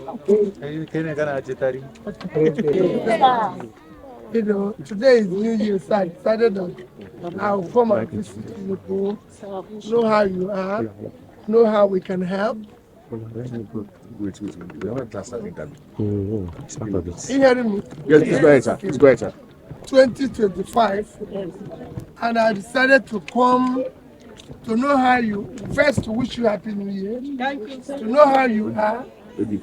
You know, today is New Year, so I decided that I'll come and visit Tinubu, know how you are, know how we can help. Wait. We have a class at interview. You hearing me? Yes, please go ahead, sir. Please go ahead, sir. 2025, and I decided to come to know how you, first to wish you Happy New Year, to know how you are,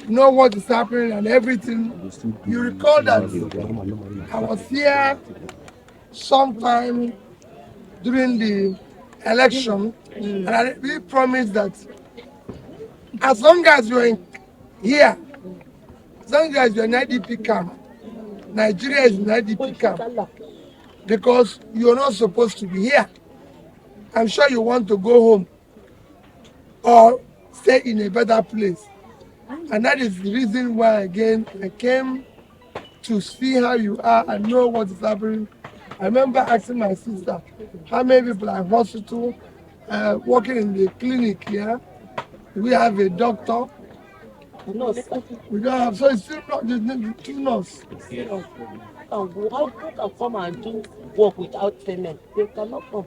know what is happening and everything. You recall that I was here sometime during the election, and I really promised that as long as you're here, as long as you're in IDP camp, Nigeria is in IDP camp because you're not supposed to be here. I'm sure you want to go home or stay in a better place. And that is the reason why, again, I came to see how you are and know what is happening. I remember asking my sister, how many people are in hospital, working in the clinic here? Do we have a doctor? No, We don't have, so it's still not, there's two nurses. how can come and do work without payment? They cannot come.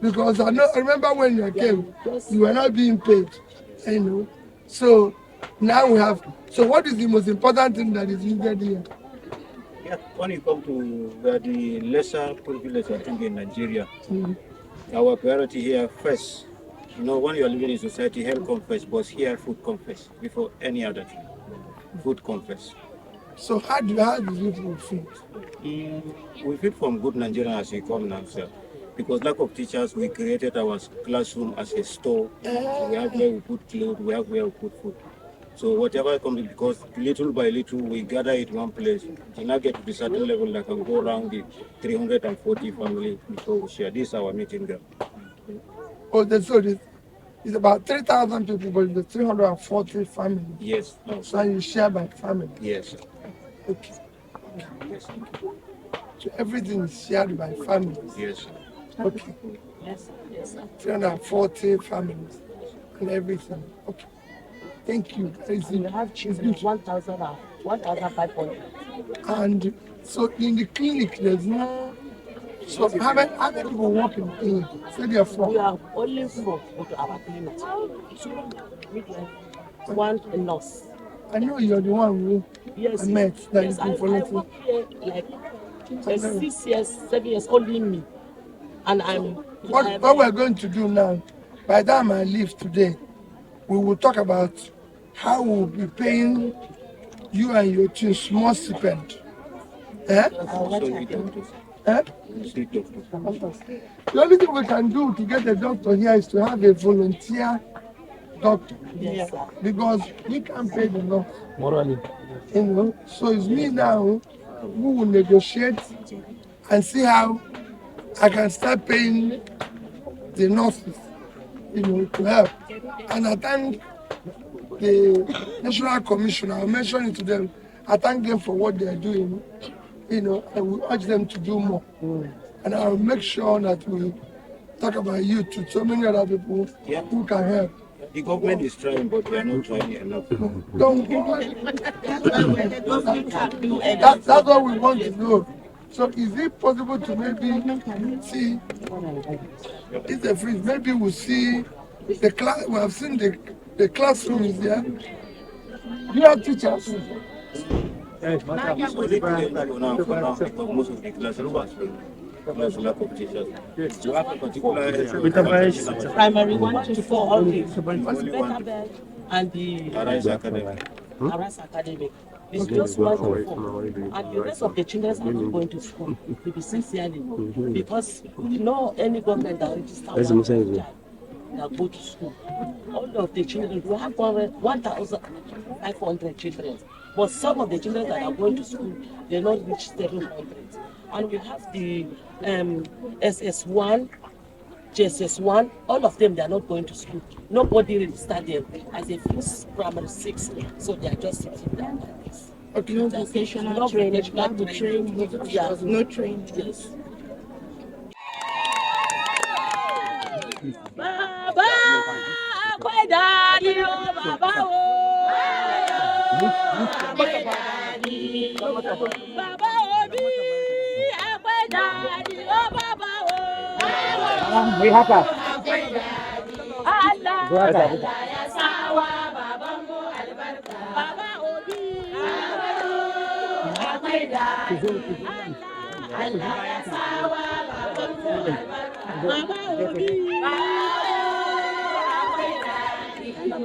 Because I remember when you came, you were not being paid, you know. So now we have, so what is the most important thing that is needed here? Yeah, when you come to the lesser privilege, I think in Nigeria, our priority here first, you know, when you are living in society, health comes first, but here food comes first before any other thing. Food comes first. So how do you feed? We feed from good Nigerian as we come now, sir. Because lack of teachers, we created our classroom as a store. So we have where we put clothes, we have where we put food. So whatever comes, because little by little we gather it one place. To now get to the certain level that can go around the 340 family before we share. This is our meeting there. Oh, so it's about 3,000 people, but the 340 families. Yes. No. So you share by family. Yes. Okay. So everything is shared by families. Yes. Okay. Yes, yes. 340 families and everything. Okay. Thank you. We have children 1,500. And so in the clinic, there's no. So how many people work in the clinic? Say there are 4. We are only 4 go to our clinic. One nurse. I know you're the one who Yes, I met that yes, is I informative. work here like 6 years, 7 years, only me. And What we're going to do now, by the time I leave today, we will talk about how we'll be paying you and your team small stipend. Eh? Eh? The only thing we can do to get a doctor here is to have a volunteer doctor. yes, Because we can't pay the nurse. Morally. You know, so it's me now who will negotiate and see how I can start paying the nurses, you know, to help. And I thank the National Commission, I'll mention it to them. I thank them for what they are doing. You know, I will urge them to do more. And I'll make sure that we talk about you to so many other people who can help. The government is trying, but we are not trying enough. Don't that's what we want to know. So is it possible to maybe see it's a freeze? Maybe we'll see the class. We have seen the classroom is there. Do you have teachers? It's only for now because most of the classes there's a lack of teachers. You have a particular primary 1 to 4, all the only one and the Arise Academy. Aras Academy. It's just 1 to 4. And the rest of the children are not going to school to be sincerely. Because no any government that register one child that go to school. All of the children, we have 1,500 children. But some of the children that are going to school, they not reach 700. And we have the SS1, JSS1, all of them, they are not going to school. Nobody registered them as a first primary 6, so they are just sitting there like this. Okay. No vocational No training, training. Yeah. no training. Yes. Baba, Baba, Baba Obi, Akwedadi, oh Baba Oh. We have Allah, ya sawa, Baba Mo Albarka. Baba Obi, Akwedadi, Allah ya sawa, Baba Mo Albarka. Baba Obi,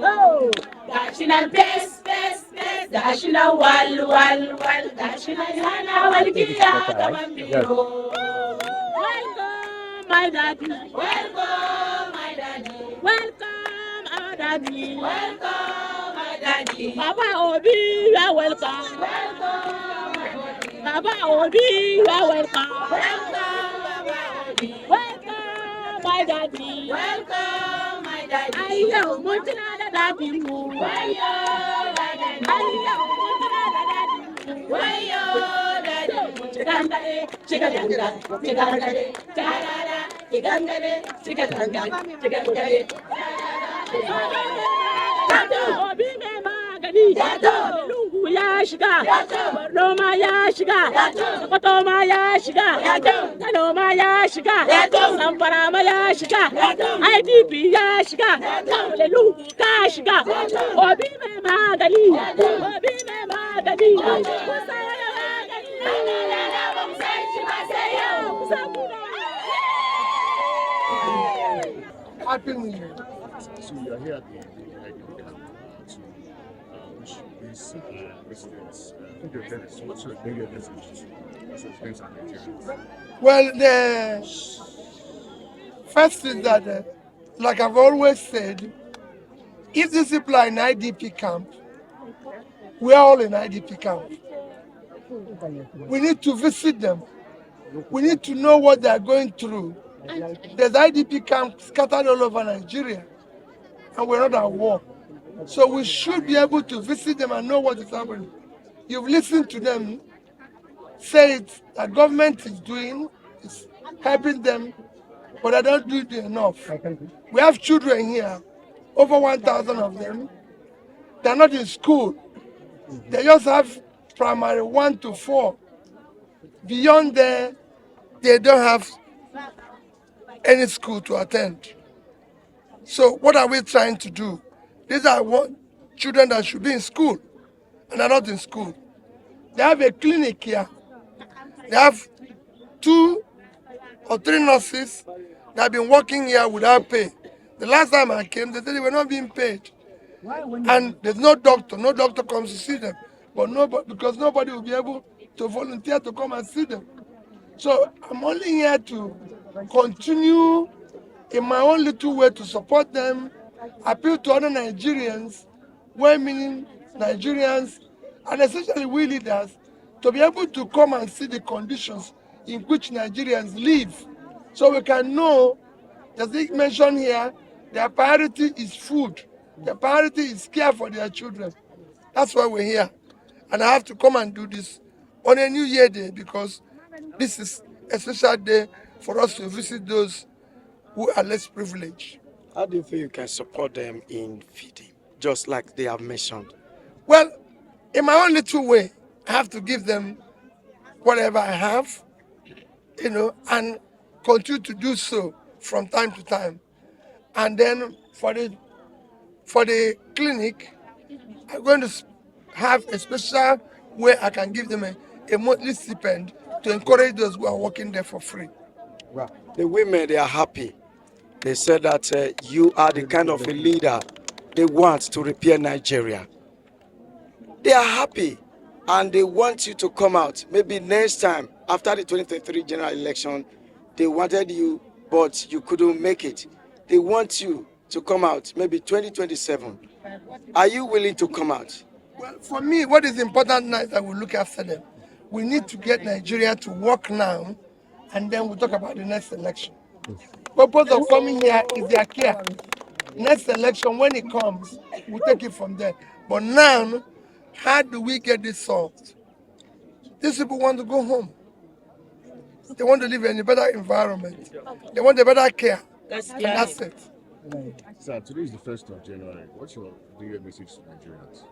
oh, Gashina best, Gashina wal, Gashina yana walgiya gaban biro. Welcome, my daddy. Welcome, my daddy. Welcome, our daddy. Welcome, my daddy. Baba Obi, you are welcome. Welcome, Baba Obi, you are welcome. Welcome, Baba Obi. Welcome, my daddy. Welcome, my daddy. Ayo, mutuna da daddy mu. Ayo, daddy. Ayo, mutuna da daddy mu. Ayo, daddy. Chigandale, chigandale, chigandale, chigandale, chigandale, chigandale, chigandale. Obi mai magani, lungu ya shiga, Borno ya shiga, Sokoto ma ya shiga, Kano ma ya shiga, Zamfara ma ya shiga, IPOB ya shiga, lungu ka shiga. Obi mai magani, Obi mai magani, Musa ya magani. Happy New Year. So you are here at the IPOB to wish these residents, what's your bigger message as residents and Nigerians? Well, the first is that, like I've always said, if these people are in IDP camp, we are all in IDP camp. We need to visit them. We need to know what they are going through. There's IDP camps scattered all over Nigeria, and we're not at war. So we should be able to visit them and know what is happening. You've listened to them say it, the government is doing, is helping them, but they don't do it enough. We have children here, over 1,000 of them. They're not in school. They just have primary 1 to 4. Beyond there, they don't have any school to attend. So what are we trying to do? These are children that should be in school and are not in school. They have a clinic here. They have 2 or 3 nurses that have been working here without pay. The last time I came, they said they were not being paid. And there's no doctor. No doctor comes to see them. But nobody, because nobody will be able to volunteer to come and see them. So I'm only here to continue in my own little way to support them, appeal to other Nigerians, well-meaning Nigerians, and especially we leaders, to be able to come and see the conditions in which Nigerians live, so we can know, as they mentioned here, their priority is food, their priority is care for their children. That's why we're here. And I have to come and do this on a New Year day, because this is a special day for us to visit those who are less privileged. How do you feel you can support them in feeding, just like they have mentioned? Well, in my own little way, I have to give them whatever I have, and continue to do so from time to time. And then for the clinic, I'm going to have a special way I can give them a monthly stipend to encourage those who are working there for free. Wow. The women, they are happy. They said that you are the kind of a leader they want to repair Nigeria. They are happy and they want you to come out. Maybe next time, after the 2023 general election, they wanted you, but you couldn't make it. They want you to come out, maybe 2027. Are you willing to come out? Well, for me, what is important now is that we look after them. We need to get Nigeria to work now, and then we'll talk about the next election. Purpose of coming here is their care. Next election, when it comes, we'll take it from there. But now, how do we get this solved? These people want to go home. They want to live in a better environment. They want a better care. And that's it. Sir, today is the 1st of January. What's your New Year message to Nigerians?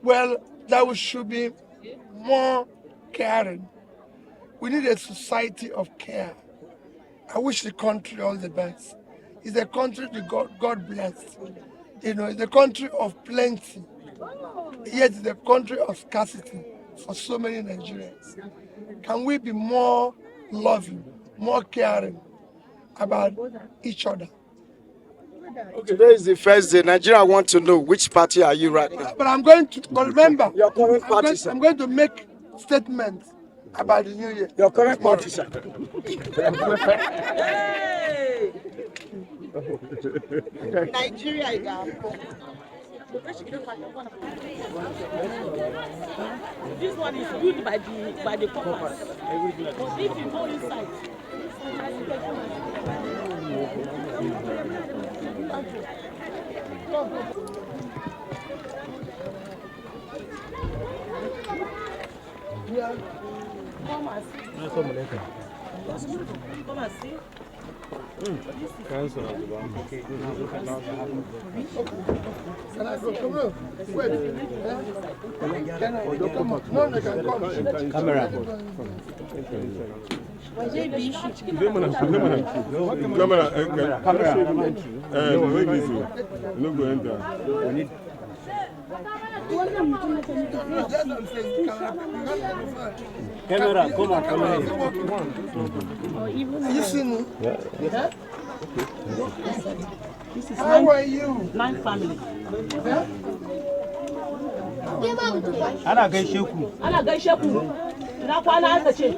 Well, that we should be more caring. We need a society of care. I wish the country all the best. It's a country that God bless. You know, it's a country of plenty. Yet it's a country of scarcity for so many Nigerians. Can we be more loving, more caring about each other? Okay, today is the first day. Nigeria want to know which party are you right now? But I'm going to, but remember, Your current party, sir. I'm going to make statements about the new year. Your current party, sir. Nigeria is our This one is built by the compass. But if you go inside, Yeah. come and see. Come and see. Can I go? Come on. Wait. Can I come on? No, they can come. Camera. Camera, come on, come on. Are you seeing me? Yeah. How are you? Nine family. Ana gaishe ku. Ana gaishe ku. Na kwana aka ce.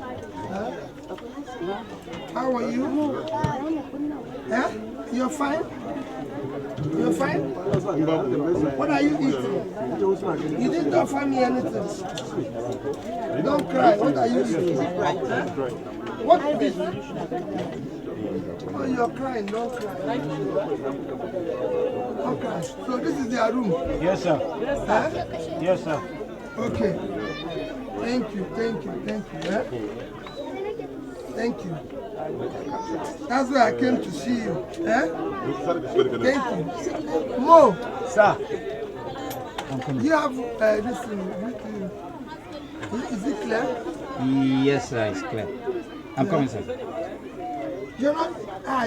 How are you? Yeah? You're fine? You're fine? What are you eating? You didn't offer me anything. Don't cry. What are you eating? What is it? Oh, you're crying. Don't cry. Okay. So this is their room? Yes, sir. Huh? Yes, sir. Okay. Thank you. Thank you. Thank you. Yeah? Thank you. That's why I came to see you. Eh? Thank you. Mo, Sir. you have this thing. Is it clear? Yes, sir. It's clear. I'm coming, sir. You're not.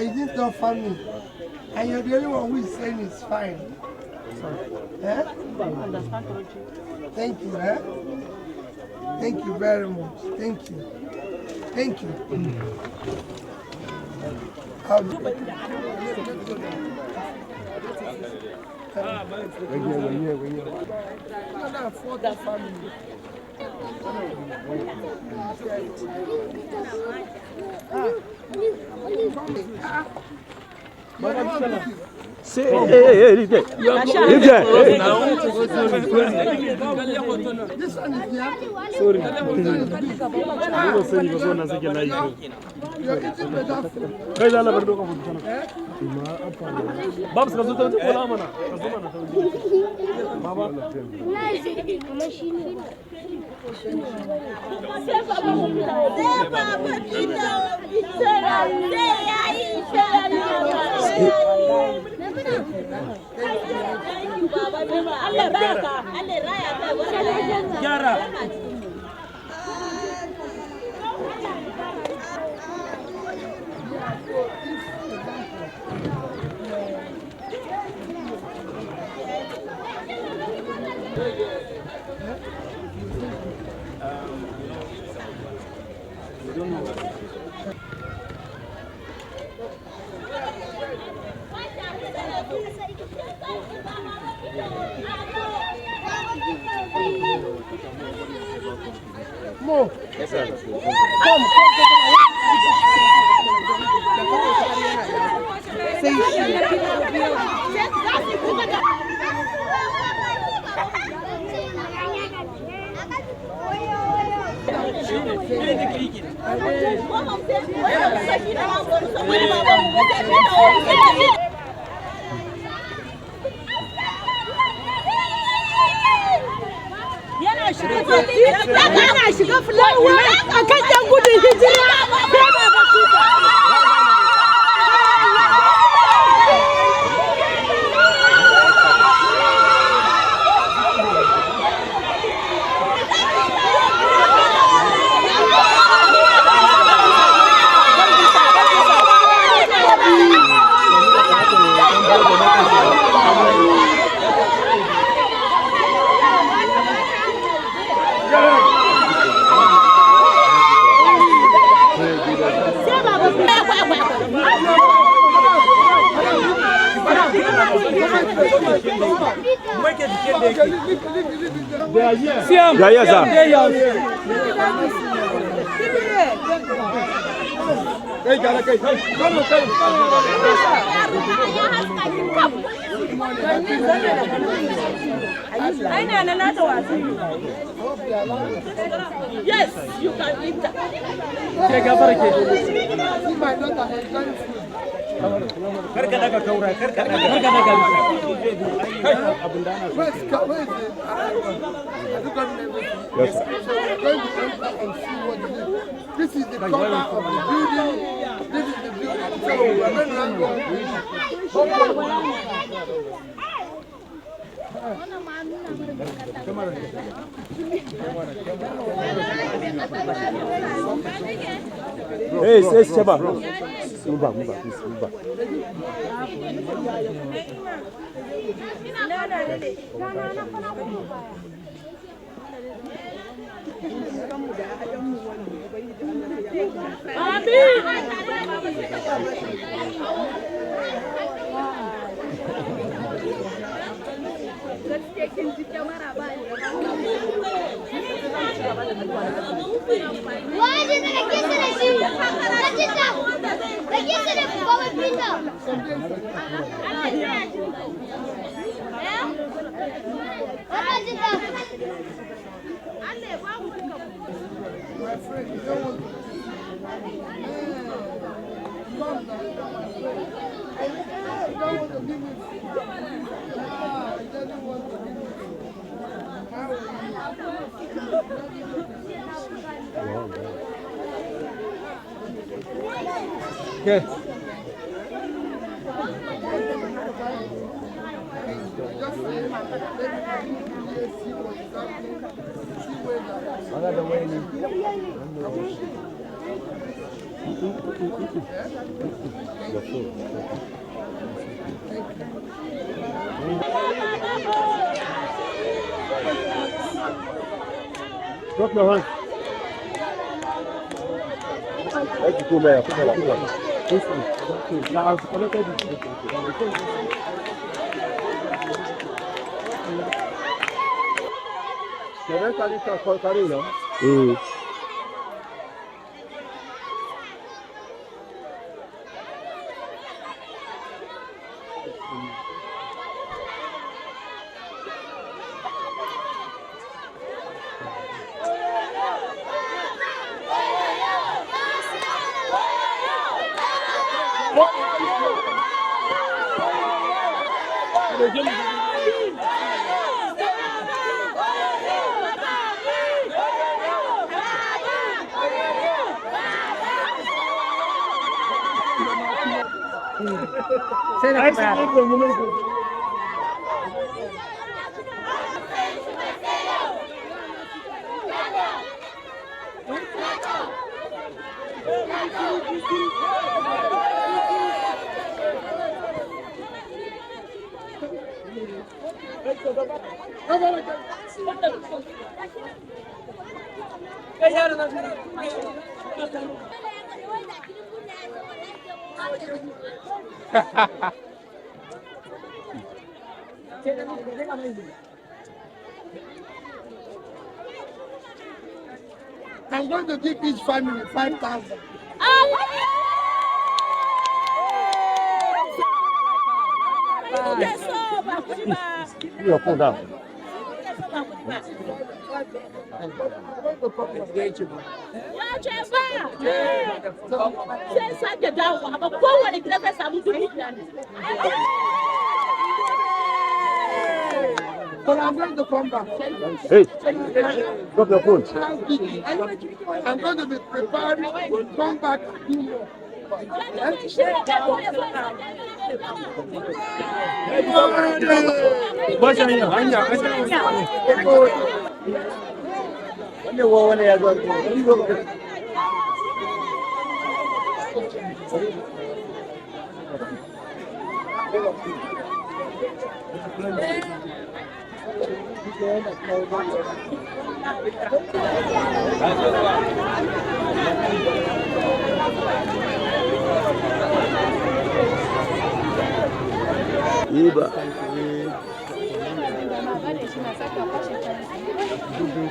You didn't offer me. And you're the only one who is saying it's fine. Eh? Thank you. Eh? Thank you very much. Thank you. Thank you. For that family. Hey, This one is here. Sorry. You're eating better food. Mo. Yes, sir. Come. Yana shiga fulawa a kan yan gudun hijira. Yes, you can eat that. See my daughter enjoying food. Karka daga kaura, karka daga. Where's where is it? Have you gotten everything? Yes, sir. So we're going to enter and see what it is. This is the cover of the building. This is the building. So we're going Hey, Sheba. Move back, please, move back. Yes. Drop your hand. Let's go there. Now I've connected it. I'm going to give each family 5,000. Your phone down. But I'm going to come back. Hey, drop your phone. I'm going to be prepared to come back and do more.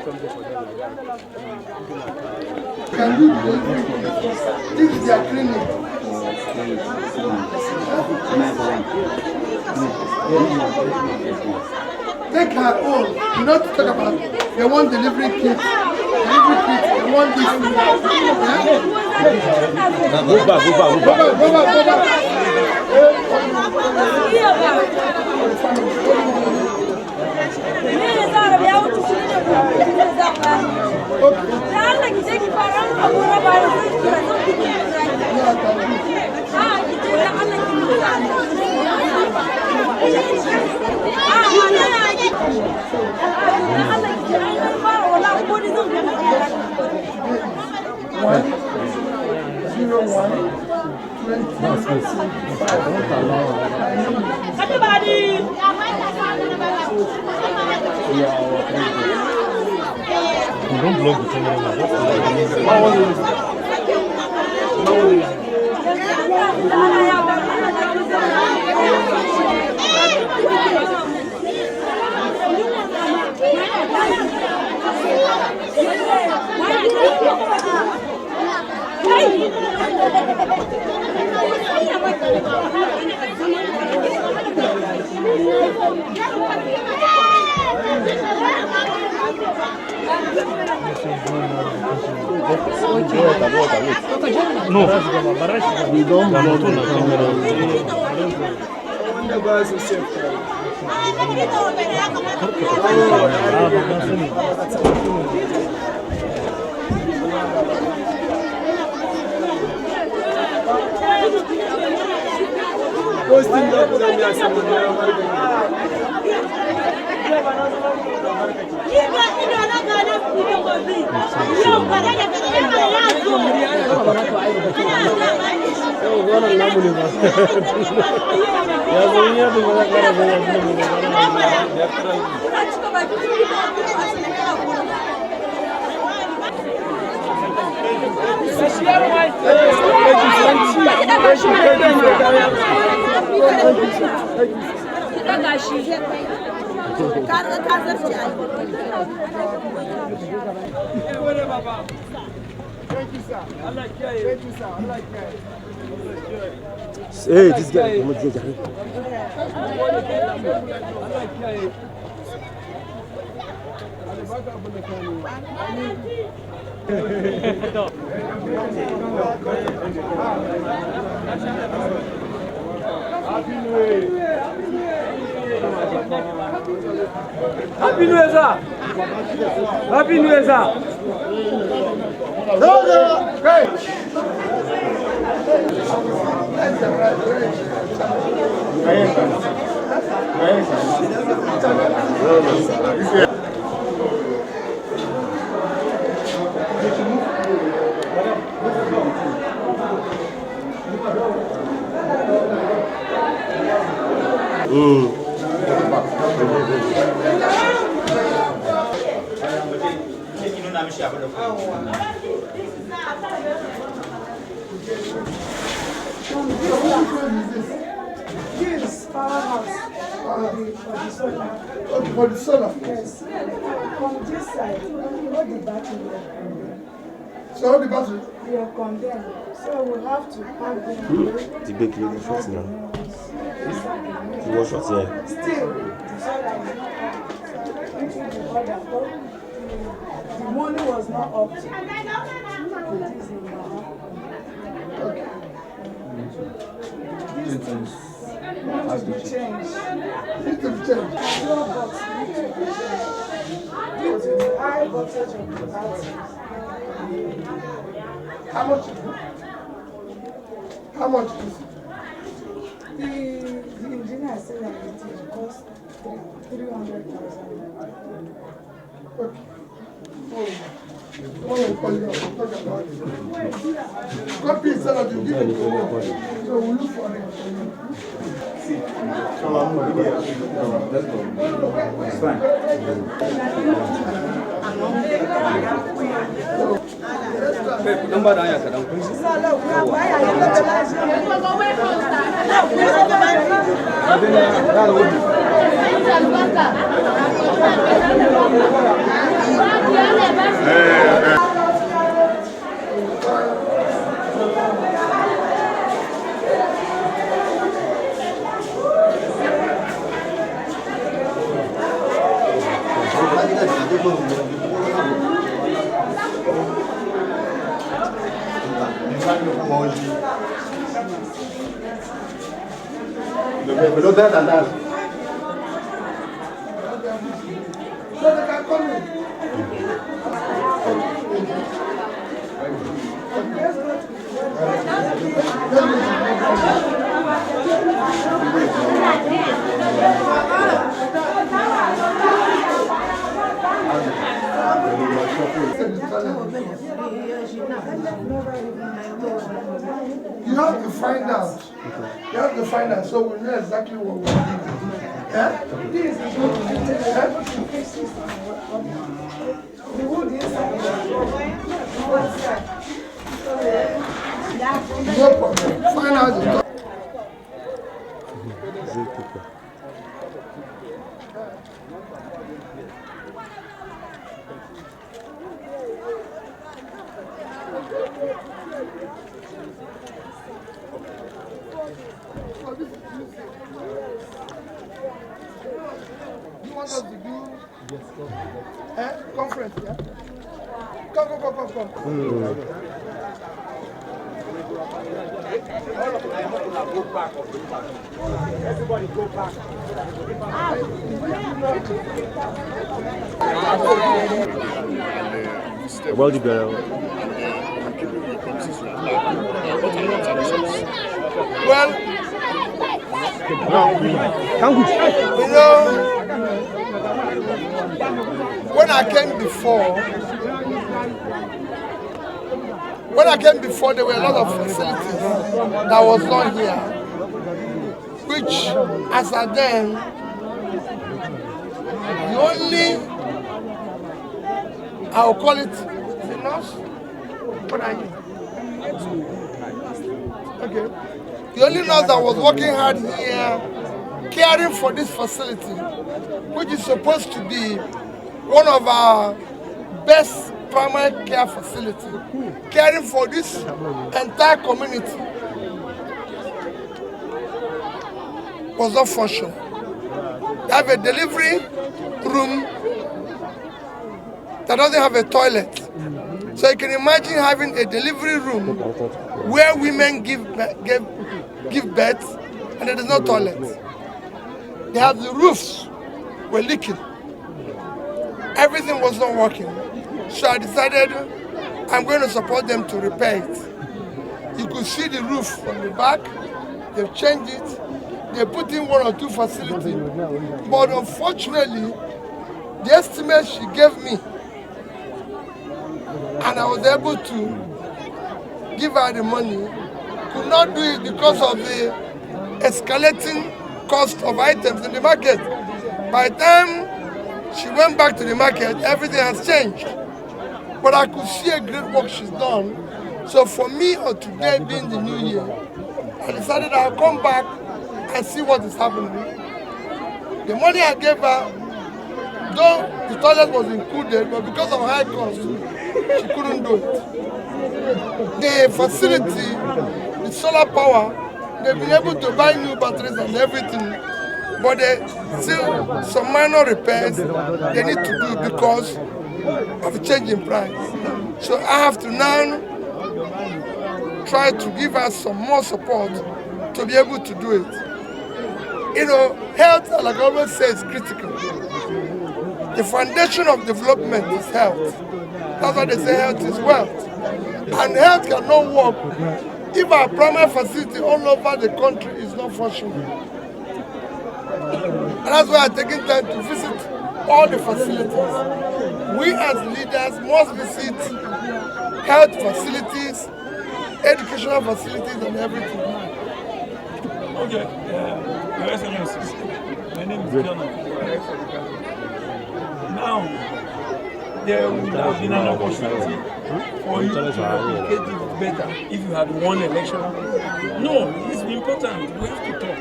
Can do this is their clinic. Take her own. You not talk about they want delivery kits. They want this. Go back. Don't block the camera. No, we don't want to Hey, this guy. Happy New Year, sir. Happy New Year, sir. Hey. This powerhouse For the solar. yes. From this side, all the battery So all the battery. they are condemned. So we have to pack them. The big lady shot now. He was shot here. Still, the money was not up to this has to change. Need to change. Due to the high voltage of the battery. How much? How much is it? The engineer said that it will cost 300,000. Okay. Oh, call you up. Talk about it. Copy is that you give it to me. So we'll look for it. It's fine. Number down here, Kadam, please. Below that and that. So they can come in. You have to find out. You have to find out so we know exactly what we're doing. Yeah? No problem. Find out the You want us to do conference, yeah? Come. Everybody go back. About the girl. Well, you know, when I came before, there were a lot of facilities that was not here, which, as at then, the only, I'll call it, the nurse? What are you? Okay. The only nurse that was working hard here, caring for this facility, which is supposed to be one of our best primary care facility, caring for this entire community, was not functional. They have a delivery room that doesn't have a toilet. So you can imagine having a delivery room where women give birth and there is no toilet. They have the roofs were leaking. Everything was not working. So I decided I'm going to support them to repair it. You could see the roof from the back. They've changed it. They put in 1 or 2 facilities. But unfortunately, the estimate she gave me, and I was able to give her the money, could not do it because of the escalating cost of items in the market. By the time she went back to the market, everything has changed. But I could see a great work she's done. So for me, or today being the new year, I decided I'll come back and see what is happening. The money I gave her, though the toilet was included, but because of high cost, she couldn't do it. The facility, the solar power, they've been able to buy new batteries and everything, but there's still some minor repairs they need to do because of the change in price. So I have to now try to give her some more support to be able to do it. You know, health, like I always say, is critical. The foundation of development is health. That's why they say health is wealth. And health cannot work if our primary facility all over the country is not functioning. And that's why I'm taking time to visit all the facilities. We as leaders must visit health facilities, educational facilities, and everything. Okay, Your Excellencies, my name is Donald. Now, there would have been an opportunity for you to replicate it better if you had won election. No, it's important. We have to talk.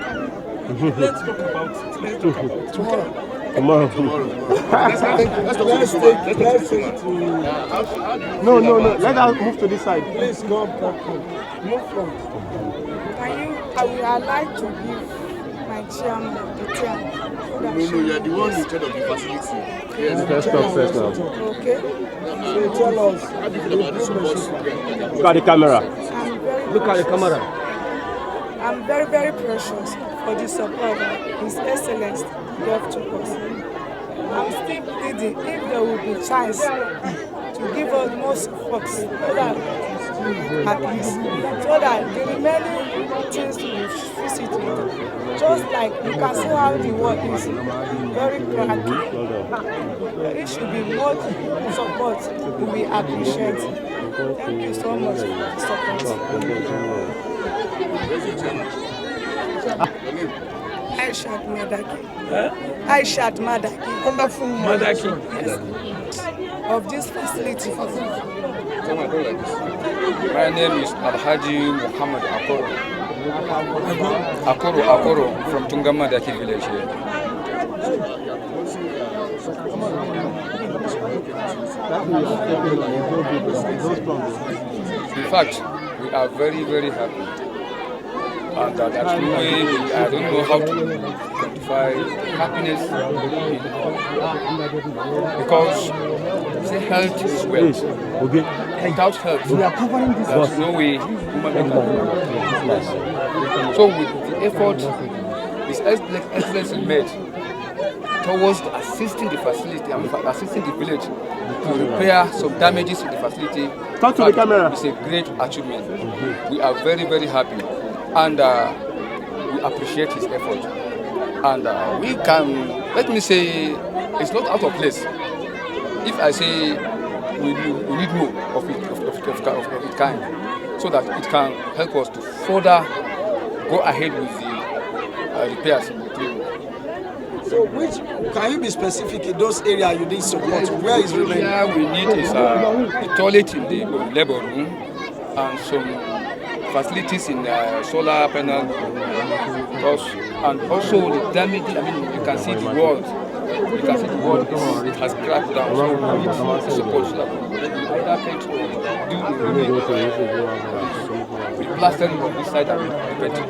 Let's talk about it. Let's talk about it. Tomorrow. No. Let us move to this side. Please go back. Move from. I would like to give my chairman of the team. No, you're the one in charge of the facility. Yes. Let's talk first now. Okay. Tell us. How do you feel about the support? Look at the camera. Look at the camera. I'm very, very precious for the support that His Excellency gave to us. I'm still pleading if there will be chance to give us more support so that at least so that the remaining things will visit with. Just like you can see how the world is very cracked. There should be more support we appreciate. Thank you so much for the support. Aishat Madaki. Aishat Madaki. Wonderful Madaki. Yes. Of this facility. My name is Alhaji Muhammad Akoro from Tungamadaki village here. In fact, we are very, very happy. And that's the way I don't know how to quantify happiness because say health is wealth. Without health, there's no way human being can do. So with the effort His Excellency made towards assisting the facility, assisting the village to repair some damages in the facility, Talk to the camera. It's a great achievement. We are very, very happy. And we appreciate his effort. And we can, let me say, it's not out of place. If I say we need more of its kind, so that it can help us to further go ahead with the repairs. So which, can you be specific in those areas you need support? Where is remaining? Yeah, we need is the toilet in the labor room and some facilities in solar panel, and also the damage. I mean, you can see the walls. You can see the wall. It has cracked down. So we need support so that we either can do the plastering of this side and the painting.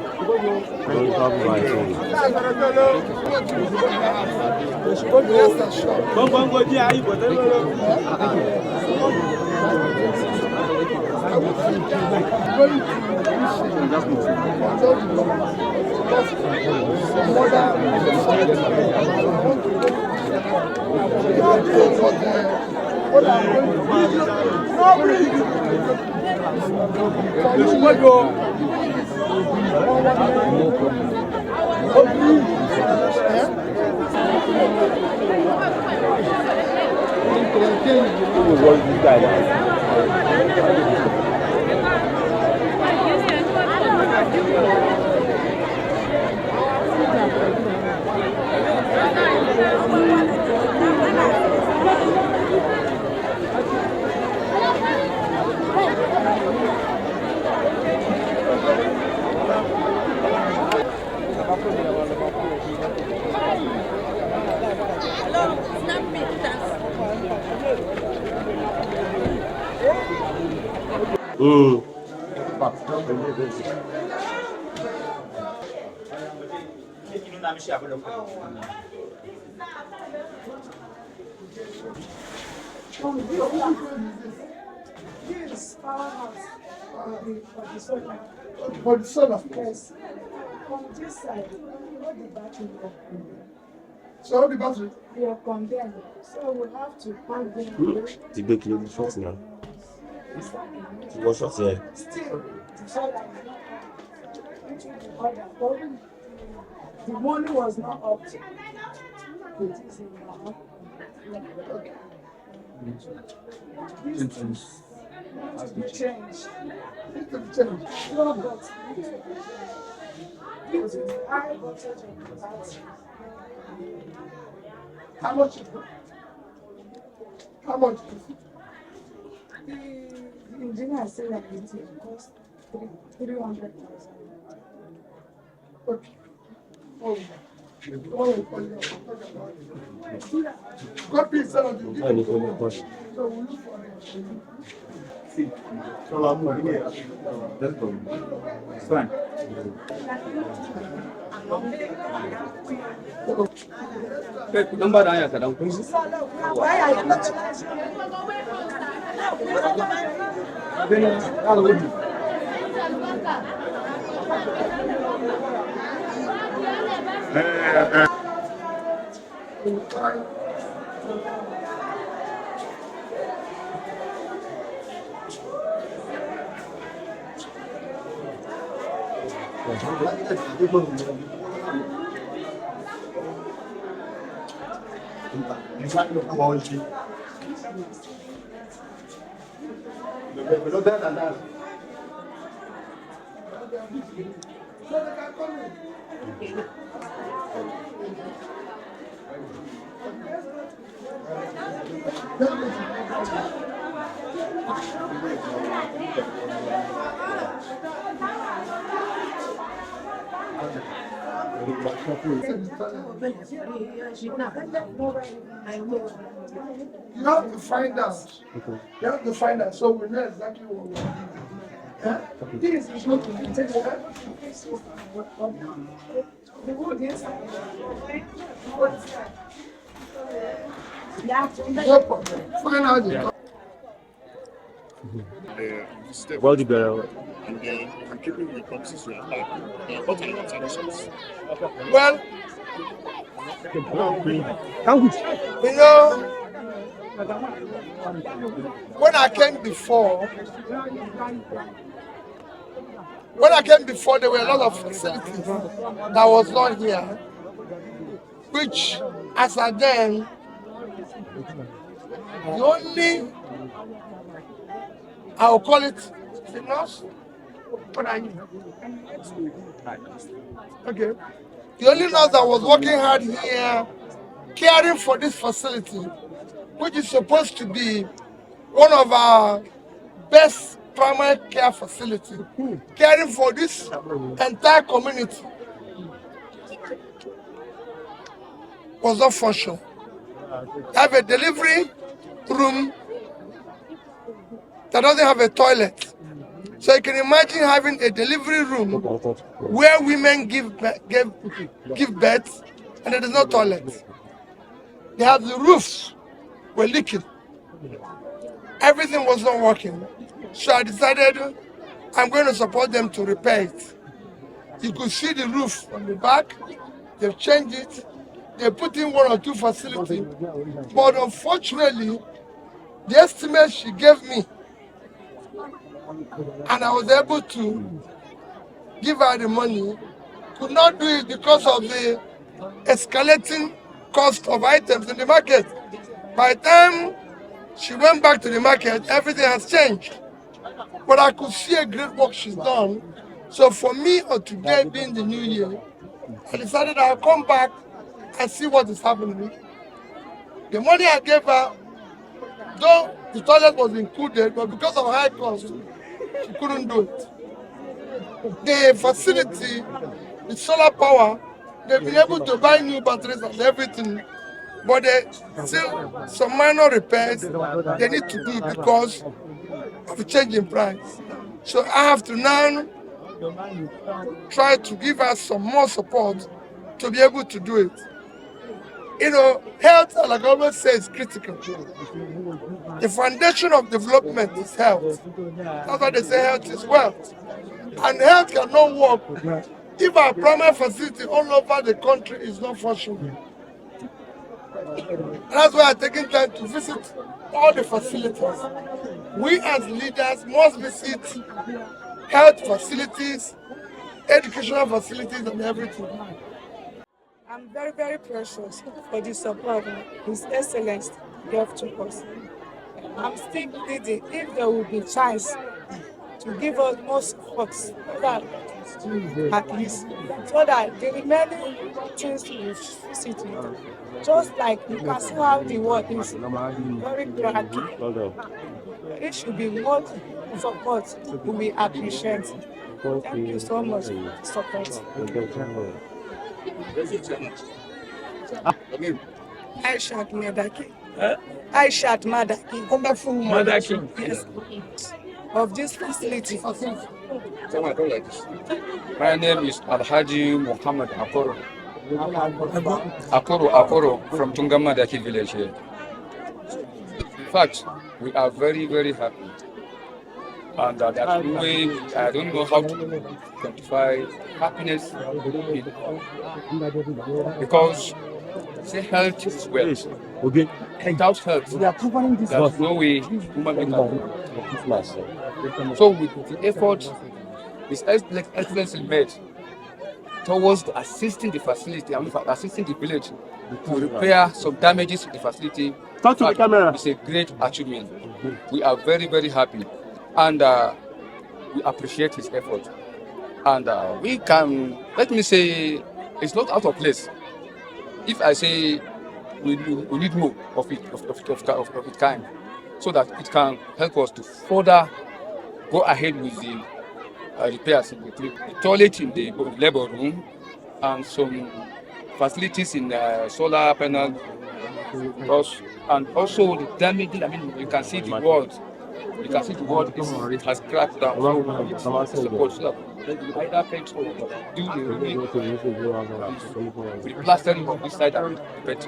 Yes, our house. For the solar. Yes. From this side, all the battery will come. So all the battery? They are condemned. So we have to pack them. The big little shot now. What shot here? Still, the solar into the other. The money was not up to. It is in the house. This to be changed. No, but due to the high voltage of the battery. How much? How much? The engineer said that it will cost 300,000. Okay. Copy instead of the I need to push. So we'll look for it. It's fine. Don't bother ya kadang. You have to find out. You have to find out so we know exactly what we are. Yeah? This is not to take no problem. Find out the Well, you go. And I'm keeping the promises we have. What are your alterations? well, you know, when I came before, there were a lot of facilities that was not here, which, as at then, the only, I'll call it, nurse. What are you? Okay. The only nurse that was working hard here, caring for this facility, which is supposed to be one of our best primary care facilities, caring for this entire community, was not functional. They have a delivery room that doesn't have a toilet. So you can imagine having a delivery room where women give birth and there is no toilet. They have the roofs were leaking. Everything was not working. So I decided I'm going to support them to repair it. You could see the roof on the back. They've changed it. They put in 1 or 2 facilities. But unfortunately, the estimate she gave me, and I was able to give her the money, could not do it because of the escalating cost of items in the market. By the time she went back to the market, everything has changed. But I could see a great work she's done. So for me, or today being the new year, I decided I'll come back and see what is happening. The money I gave her, though the toilet was included, but because of high cost, she couldn't do it. The facility, the solar power, they've been able to buy new batteries and everything, but still some minor repairs they need to do because of the change in price. So I have to now try to give us some more support to be able to do it. You know, health, like I always say, is critical. The foundation of development is health. That's why they say health is wealth. And health cannot work if our primary facility all over the country is not functioning. And that's why I'm taking time to visit all the facilities. We as leaders must visit health facilities, educational facilities, and everything. I'm very, very precious for the support His Excellency gave to us. I'm still pleading if there will be chance to give us more support, at least, so that the remaining things we visit with, just like you can see how the world is very cracky. It should be more support we appreciate. Thank you so much for the support. Aishat Madaki. Aishat Madaki. Wonderful Madaki. Yes. of this facility? My name is Alhaji Muhammad Akoro. Akoro from Tungamadaki village here. In fact, we are very, very happy. And that way, I don't know how to quantify happiness because say health is wealth. Without health, there's no way human being can live. So with the effort, this excellence is made towards assisting the facility, assisting the village to repair some damages to the facility. Talk to the camera. It's a great achievement. We are very, very happy. And we appreciate his effort. And we can, let me say, it's not out of place. If I say we need more of its kind, so that it can help us to further go ahead with the repairs in the toilet in the labor room and some facilities in solar panel, and also the damage. I mean, you can see the walls. You can see the wall it has cracked down. So it's supposed to either paint or do the plastering of this side and paint.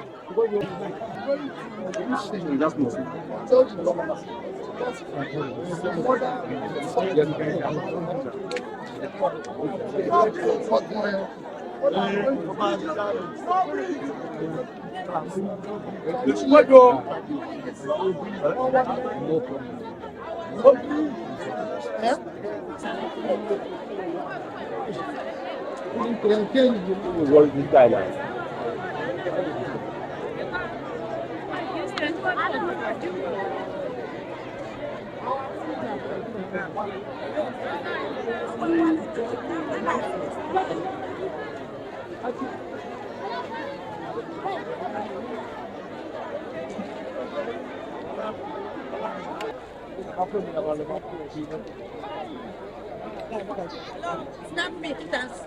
Snap me, dance.